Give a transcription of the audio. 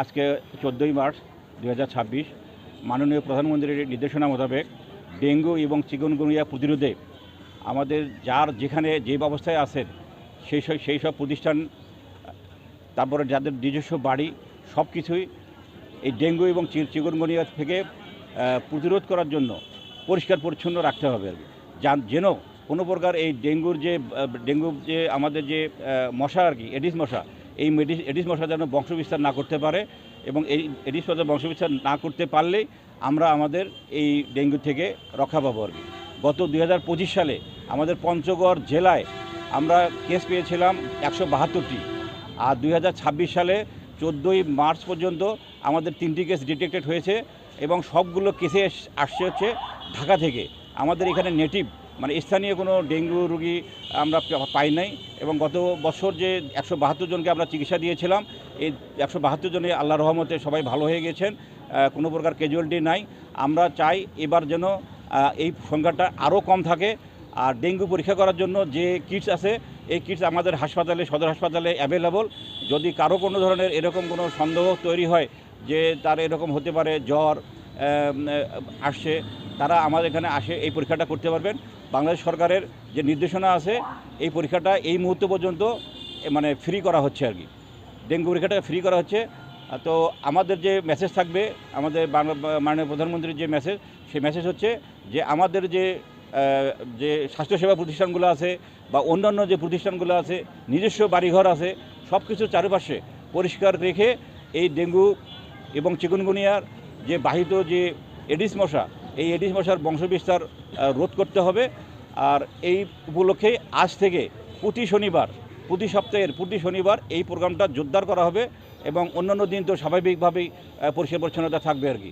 আজকে 14ই মার্চ 2026 মাননীয় প্রধানমন্ত্রীর নির্দেশনা মোতাবেক ডেঙ্গু এবং চিকুনগুনিয়া প্রতিরোধে আমাদের যার যেখানে যে অবস্থায় আছেন সেই সব প্রতিষ্ঠান, তারপরে যাদের নিজস্ব বাড়ি, সব কিছুই এই ডেঙ্গু এবং চিকুনগুনিয়া থেকে প্রতিরোধ করার জন্য পরিষ্কার পরিচ্ছন্ন রাখতে হবে আর কি। যেন কোনো প্রকার এই ডেঙ্গু যে আমাদের যে মশা আর কি, এডিস মশা, এই এডিস মশা যেন বংশবিস্তার না করতে পারে, এবং এই এডিস মশা বংশবিস্তার না করতে পারলেই আমরা আমাদের এই ডেঙ্গু থেকে রক্ষা পাবো আর কি। গত 2025 সালে আমাদের পঞ্চগড় জেলায় আমরা কেস পেয়েছিলাম 172টি, আর 2026 সালে 14ই মার্চ পর্যন্ত আমাদের 3টি কেস ডিটেক্টেড হয়েছে, এবং সবগুলো কেসে আসছে হচ্ছে ঢাকা থেকে। আমাদের এখানে নেটিভ মানে স্থানীয় কোনো ডেঙ্গু রোগী আমরা পাই নাই, এবং গত বছর যে 172 জনকে আমরা চিকিৎসা দিয়েছিলাম, এই 172 জনে আল্লাহর রহমতে সবাই ভালো হয়ে গেছেন, কোনো প্রকার ক্যাজুয়ালিটি নাই। আমরা চাই এবার যেন এই সংখ্যাটা আরও কম থাকে। আর ডেঙ্গু পরীক্ষা করার জন্য যে কিটস আছে, এই কিটস আমাদের হাসপাতালে, সদর হাসপাতালে অ্যাভেলেবল। যদি কারো কোনো ধরনের এরকম কোনো সন্দেহ তৈরি হয় যে তার এরকম হতে পারে, জ্বর আসছে, তারা আমাদের এখানে আসে এই পরীক্ষাটা করতে পারবেন। বাংলাদেশ সরকারের যে নির্দেশনা আছে, এই পরীক্ষাটা এই মুহূর্ত পর্যন্ত মানে ফ্রি করা হচ্ছে আর কি। ডেঙ্গু পরীক্ষাটা ফ্রি করা হচ্ছে। তো আমাদের যে মেসেজ থাকবে, আমাদের মাননীয় প্রধানমন্ত্রীর যে মেসেজ, সেই মেসেজ হচ্ছে যে আমাদের যে স্বাস্থ্যসেবা প্রতিষ্ঠানগুলো আছে বা অন্যান্য যে প্রতিষ্ঠানগুলো আছে, নিজস্ব বাড়িঘর আছে, সব কিছু চারপাশে পরিষ্কার রেখে এই ডেঙ্গু এবং চিকুনগুনিয়ার যে বাহিত যে এডিস মশা, এই এডিস মশার বংশবিস্তার রোধ করতে হবে। আর এই উপলক্ষে আজ থেকে প্রতি সপ্তাহের প্রতি শনিবার এই প্রোগ্রামটা জোরদার করা হবে, এবং অন্যান্য দিন তো স্বাভাবিকভাবেই পরিষ্কার পরিচ্ছন্নতা থাকবে আর কি।